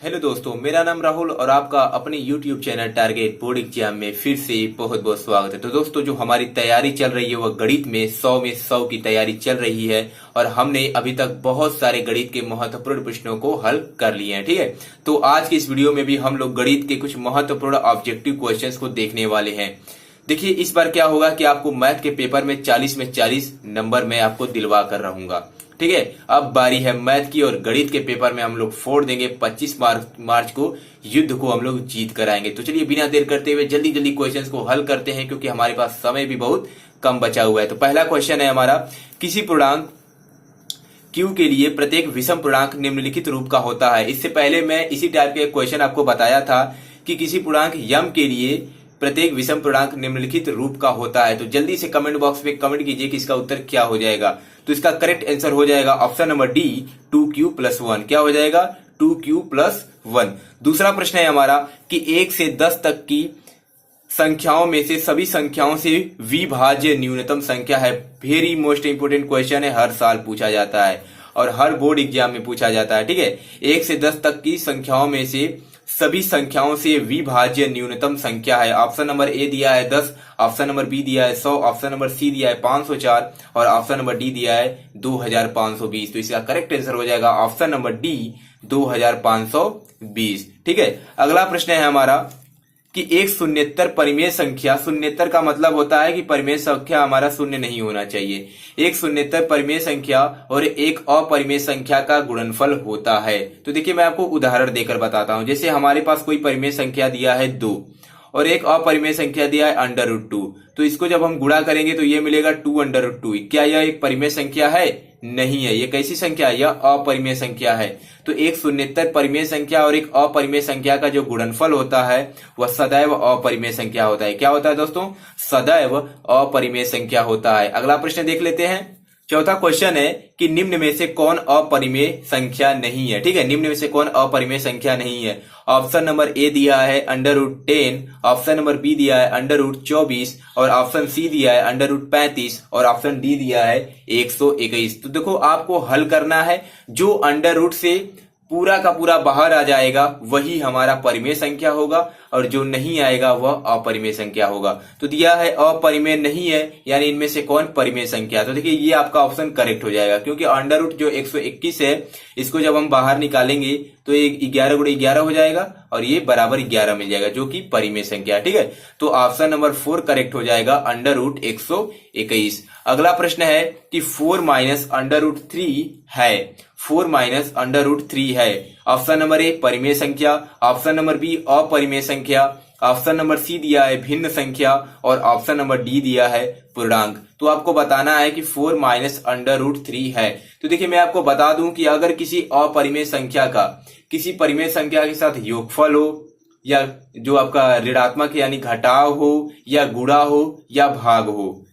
Hello दोस्तों, मेरा नाम राहुल और आपका अपने YouTube channel target board exam में फिर से बहुत बहुत स्वागत है। तो दोस्तों, जो हमारी तैयारी चल रही है वह गणित में 100 की तैयारी चल रही है और हमने अभी तक बहुत सारे गणित के महत्वपूर्ण प्रश्नों को हल कर लिए हैं। ठीक है, तो आज की इस वीडियो में भी हम लोग गणित के कुछ महत्वपूर्ण ऑब्जेक्टिव क्वेश्चंस को देखने वाले हैं। देखिए, इस बार क्या होगा कि आपको मैथ के पेपर में 40 में 40 नंबर मैं आपको दिलवा कर रहूंगा। ठीक है, अब बारी है मैथ की और गणित के पेपर में हम लोग फोड़ देंगे 25 मार्च को युद्ध को हम लोग जीत कर आएंगे। तो चलिए बिना देर करते हुए जल्दी जल्दी क्वेश्चंस को हल करते हैं, क्योंकि हमारे पास समय भी बहुत कम बचा हुआ है। तो पहला क्वेश्चन है हमारा, किसी पूर्णांक Q के लिए प्रत्येक विषम पूर्णांक निम्नलिखित रूप का होता है। इससे पहले मैं इसी टाइप के क्वेश्चन आपको बताया था कि किसी पूर्णांक m के लिए प्रत्येक विषम पूर्णांक निम्नलिखित रूप का होता है। तो जल्दी से कमेंट बॉक्स में कमेंट कीजिए कि इसका उत्तर क्या हो जाएगा। तो इसका करेक्ट आंसर हो जाएगा ऑप्शन नंबर डी, 2Q+1। क्या हो जाएगा? 2Q+1। दूसरा प्रश्न है हमारा कि 1 से 10 तक की संख्याओं में से सभी संख्याओं से विभाज्य न्यूनतम संख्या है। वेरी मोस्ट इंपोर्टेंट क्वेश्चन है, हर साल पूछा जाता है और हर बोर्ड एग्जाम में पूछा जाता है। ठीक है, 1 से 10 तक की संख्याओं में से सभी संख्याओं से विभाज्य न्यूनतम संख्या है। ऑप्शन नंबर ए दिया है 10, ऑप्शन नंबर बी दिया है 100, ऑप्शन नंबर सी दिया है 504 और ऑप्शन नंबर डी दिया है 2520। तो इसका करेक्ट आंसर हो जाएगा ऑप्शन नंबर डी, 2520। ठीक है, अगला प्रश्न है हमारा कि एक शून्येतर परिमेय संख्या, शून्येतर का मतलब होता है कि परिमेय संख्या हमारा शून्य नहीं होना चाहिए। एक शून्येतर परिमेय संख्या और एक अपरिमेय संख्या का गुणनफल होता है। तो देखिए, मैं आपको उदाहरण देकर बताता हूं। जैसे हमारे पास कोई परिमेय संख्या दिया है 2 और एक अपरिमेय संख्या दिया है √2। तो इसको जब हम गुणा करेंगे तो ये मिलेगा 2√2। क्या यह एक परिमेय संख्या है? नहीं है। ये कैसी संख्या है? यह अपरिमेय संख्या है। तो एक शून्येतर परिमेय संख्या और एक अपरिमेय संख्या का जो गुणनफल होता है वह सदैव अपरिमेय संख्या होता है। क्या होता है दोस्तों? सदैव अपरिमेय संख्या होता है। अगला प्रश्न देख लेते हैं। चौथा क्वेश्चन है कि निम्न में से कौन अपरिमेय संख्या नहीं है। ठीक है, निम्न में से कौन अपरिमेय संख्या नहीं है? ऑप्शन नंबर ए दिया है √10, ऑप्शन नंबर बी दिया है √24 और ऑप्शन सी दिया है √35 और ऑप्शन डी दिया है 121। तो देखो, आपको हल करना है। जो अंडर से पूरा का पूरा बाहर आ जाएगा वही हमारा परिमेय संख्या होगा और जो नहीं आएगा वह अपरिमेय संख्या होगा। तो दिया है अपरिमेय नहीं है, यानी इनमें से कौन परिमेय संख्या? तो देखिए, ये आपका ऑप्शन करेक्ट हो जाएगा, क्योंकि अंडर जो 121 है इसको जब हम बाहर निकालेंगे तो ये 11 × 11 हो जाएगा और ये बराबर 11 मिल जाएगा, जो कि परिमेय संख्या है। ठीक है, तो ऑप्शन नंबर 4 करेक्ट हो जाएगा, √121। अगला प्रश्न है कि 4 - √3 है। 4 - √3 है। ऑप्शन नंबर ए परिमेय संख्या, ऑप्शन नंबर बी अपरिमेय संख्या, ऑप्शन नंबर सी दिया है भिन्न संख्या और ऑप्शन नंबर डी दिया है पूर्णांक। तो आपको बताना है कि 4 - √3 है। तो देखिए, मैं आपको बता दूं कि अगर किसी अपरिमेय संख्या का किसी परिमेय संख्या के साथ योगफल हो या जो आपका ऋणात्मक यानी घटाव हो या गुणा हो या भाग हो,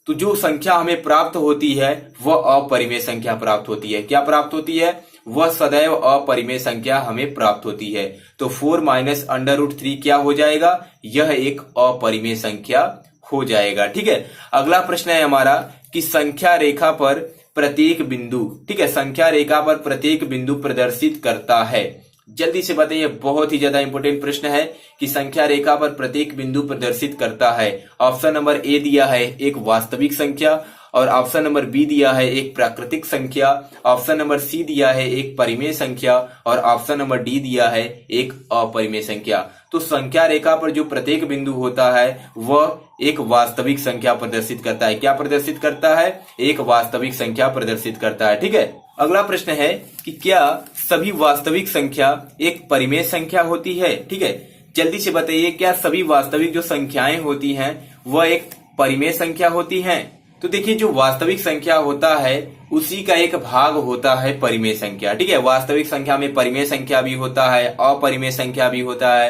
तो जो संख्या हमें प्राप्त होती है वह अपरिमेय संख्या प्राप्त होती है। क्या प्राप्त होती है? वह सदैव अपरिमेय संख्या हमें प्राप्त होती है। तो 4 - √3 क्या हो जाएगा? यह एक अपरिमेय संख्या हो जाएगा। ठीक है, अगला प्रश्न है हमारा कि संख्या रेखा पर प्रत्येक बिंदु, ठीक है, संख्या रेखा पर प्रत्येक बिंदु प्रदर्शित करता है। जल्दी से बताइए, बहुत ही ज्यादा इंपॉर्टेंट प्रश्न है कि संख्या रेखा पर प्रत्येक बिंदु प्रदर्शित करता है। ऑप्शन नंबर ए दिया है एक वास्तविक संख्या और ऑप्शन नंबर बी दिया है एक प्राकृतिक संख्या, ऑप्शन नंबर सी दिया है एक परिमेय संख्या और ऑप्शन नंबर डी दिया है एक अपरिमेय संख्या। तो संख्या रेखा पर जो प्रत्येक बिंदु होता है वह एक वास्तविक संख्या प्रदर्शित करता है। क्या प्रदर्शित करता है? एक वास्तविक संख्या प्रदर्शित करता है। ठीक है, अगला प्रश्न है कि क्या सभी वास्तविक संख्या एक परिमेय संख्या होती है? ठीक है, जल्दी से बताइए, क्या सभी वास्तविक जो संख्याएं होती हैं वह एक परिमेय संख्या होती हैं? तो देखिए, जो वास्तविक संख्या होता है उसी का एक भाग होता है परिमेय संख्या। ठीक है, वास्तविक संख्या में परिमेय संख्या भी होता है, अपरिमेय संख्या भी होता है।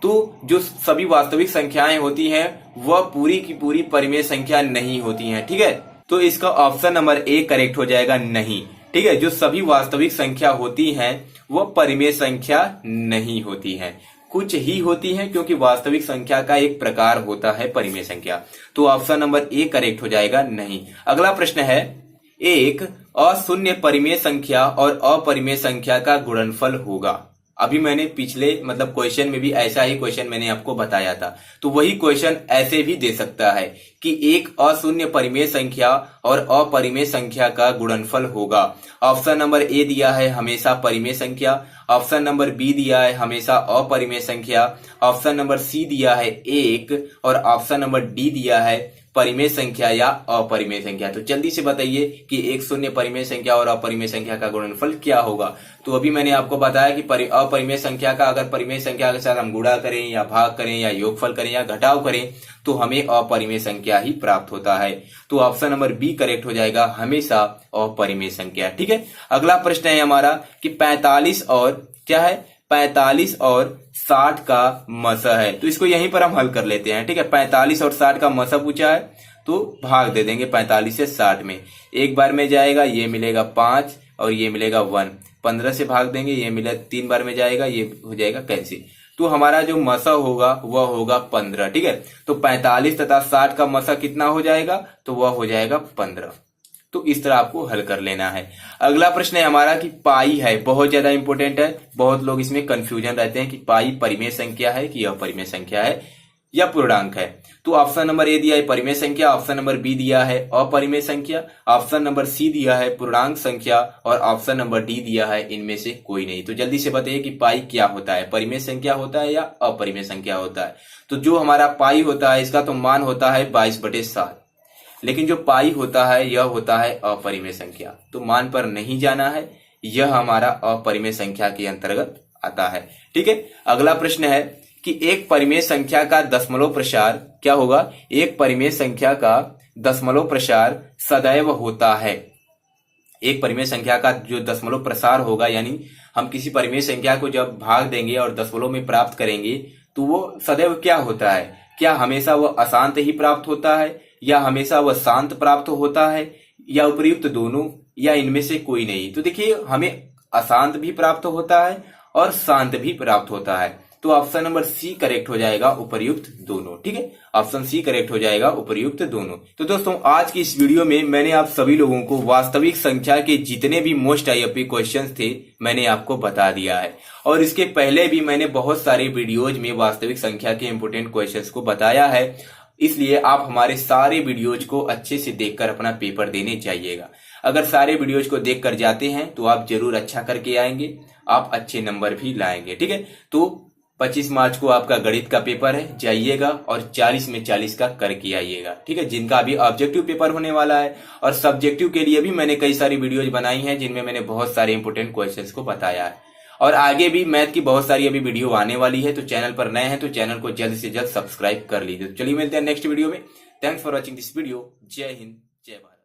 तो जो सभी वास्तविक संख्याएं होती हैं वह पूरी की पूरी परिमेय संख्या नहीं होती हैं। ठीक है, तो इसका ऑप्शन नंबर ए करेक्ट हो जाएगा, नहीं। ठीक है, जो सभी वास्तविक संख्या होती हैं वह परिमेय संख्या नहीं होती हैं, कुछ ही होती हैं, क्योंकि वास्तविक संख्या का एक प्रकार होता है परिमेय संख्या। तो ऑप्शन नंबर ए करेक्ट हो जाएगा, नहीं। अगला प्रश्न है, एक अशून्य परिमेय संख्या और अपरिमेय संख्या का गुणनफल होगा। अभी मैंने पिछले मतलब क्वेश्चन में भी ऐसा ही क्वेश्चन मैंने आपको बताया था। तो वही क्वेश्चन ऐसे भी दे सकता है कि एक अशून्य परिमेय संख्या और अपरिमेय संख्या का गुणनफल होगा। ऑप्शन नंबर ए दिया है हमेशा परिमेय संख्या, ऑप्शन नंबर बी दिया है हमेशा अपरिमेय संख्या, ऑप्शन नंबर सी दिया है एक, और ऑप्शन नंबर डी दिया है परिमेय संख्या या अपरिमेय संख्या। तो जल्दी से बताइए कि एक शून्य परिमेय संख्या और अपरिमेय संख्या का गुणनफल क्या होगा। तो अभी मैंने आपको बताया कि अपरिमेय संख्या का अगर परिमेय संख्या के साथ हम गुणा करें या भाग करें या योगफल करें या घटाव करें तो हमें अपरिमेय संख्या ही प्राप्त होता है। तो ऑप्शन नंबर बी करेक्ट हो जाएगा, हमेशा अपरिमेय संख्या। ठीक है, अगला प्रश्न है हमारा कि 45 और क्या है, 45 और 60 का मसा है। तो इसको यहीं पर हम हल कर लेते हैं। ठीक है, 45 और 60 का मसा पूछा है तो भाग दे देंगे 45 से 60 में। एक बार में जाएगा, ये मिलेगा 5 और ये मिलेगा 1। 15 से भाग देंगे, ये मिले 3 बार में जाएगा, ये हो जाएगा कैंसिल। तो हमारा जो मसा होगा वह होगा 15। ठीक है, तो 45 तथा 60 का मसा कितना हो जाएगा, तो वह हो जाएगा 15। तो इस तरह आपको हल कर लेना है। अगला प्रश्न है हमारा कि पाई है, बहुत ज्यादा इंपॉर्टेंट है। बहुत लोग इसमें कंफ्यूजन रहते हैं कि पाई परिमेय संख्या है कि अपरिमेय संख्या है या पूर्णांक है। तो ऑप्शन नंबर ए दिया है परिमेय संख्या, ऑप्शन नंबर बी दिया है अपरिमेय संख्या, ऑप्शन नंबर सी दिया है पूर्णांक संख्या और ऑप्शन नंबर डी दिया है इनमें से कोई नहीं। तो जल्दी से बताइए कि पाई क्या होता है, परिमेय संख्या होता है या अपरिमेय संख्या होता है। तो जो हमारा पाई होता है इसका तो मान होता है 22/7, लेकिन जो पाई होता है यह होता है अपरिमेय संख्या। तो मान पर नहीं जाना है, यह हमारा अपरिमेय संख्या के अंतर्गत आता है। ठीक है, अगला प्रश्न है कि एक परिमेय संख्या का दशमलव प्रसार क्या होगा, एक परिमेय संख्या का दशमलव प्रसार सदैव होता है। एक परिमेय संख्या का जो दशमलव प्रसार होगा, यानी हम किसी परिमेय संख्या को जब भाग देंगे और दशमलव में प्राप्त करेंगे तो वो सदैव क्या होता है, क्या हमेशा वह अशांत ही प्राप्त होता है या हमेशा वह शांत प्राप्त होता है या उपयुक्त दोनों या इनमें से कोई नहीं। तो देखिए हमें अशांत भी प्राप्त होता है और शांत भी प्राप्त होता है। तो ऑप्शन नंबर सी करेक्ट हो जाएगा, उपर्युक्त दोनों। ठीक है, ऑप्शन सी करेक्ट हो जाएगा, उपर्युक्त दोनों। तो दोस्तों आज की इस वीडियो में मैंने आप सभी लोगों को वास्तविक संख्या के जितने भी मोस्ट आईएमपी क्वेश्चंस थे मैंने आपको बता दिया है, और इसके पहले भी मैंने बहुत सारे वीडियोज में वास्तविक संख्या के इंपोर्टेंट क्वेश्चंस को बताया है। इसलिए आप हमारे सारे वीडियोज को अच्छे से देखकर अपना पेपर देने जाइएगा। अगर सारे वीडियोज को देखकर जाते हैं तो आप जरूर अच्छा करके आएंगे, आप अच्छे नंबर भी लाएंगे। ठीक है, तो 25 मार्च को आपका गणित का पेपर है, जाइएगा और 40 में 40 का करके आइएगा। ठीक है, जिनका अभी ऑब्जेक्टिव पेपर होने वाला है, और सब्जेक्टिव के लिए भी मैंने कई सारी वीडियोज बनाई हैं जिनमें मैंने बहुत सारे इंपोर्टेंट क्वेश्चंस को बताया है, और आगे भी मैथ की बहुत सारी अभी वीडियो आने वाली है। तो चैनल पर नए हैं तो चैनल को जल्द से जल्द सब्सक्राइब कर लीजिए। तो चलिए मिलते हैं नेक्स्ट वीडियो में। Thanks for watching this video. जय हिंद, जय भारत।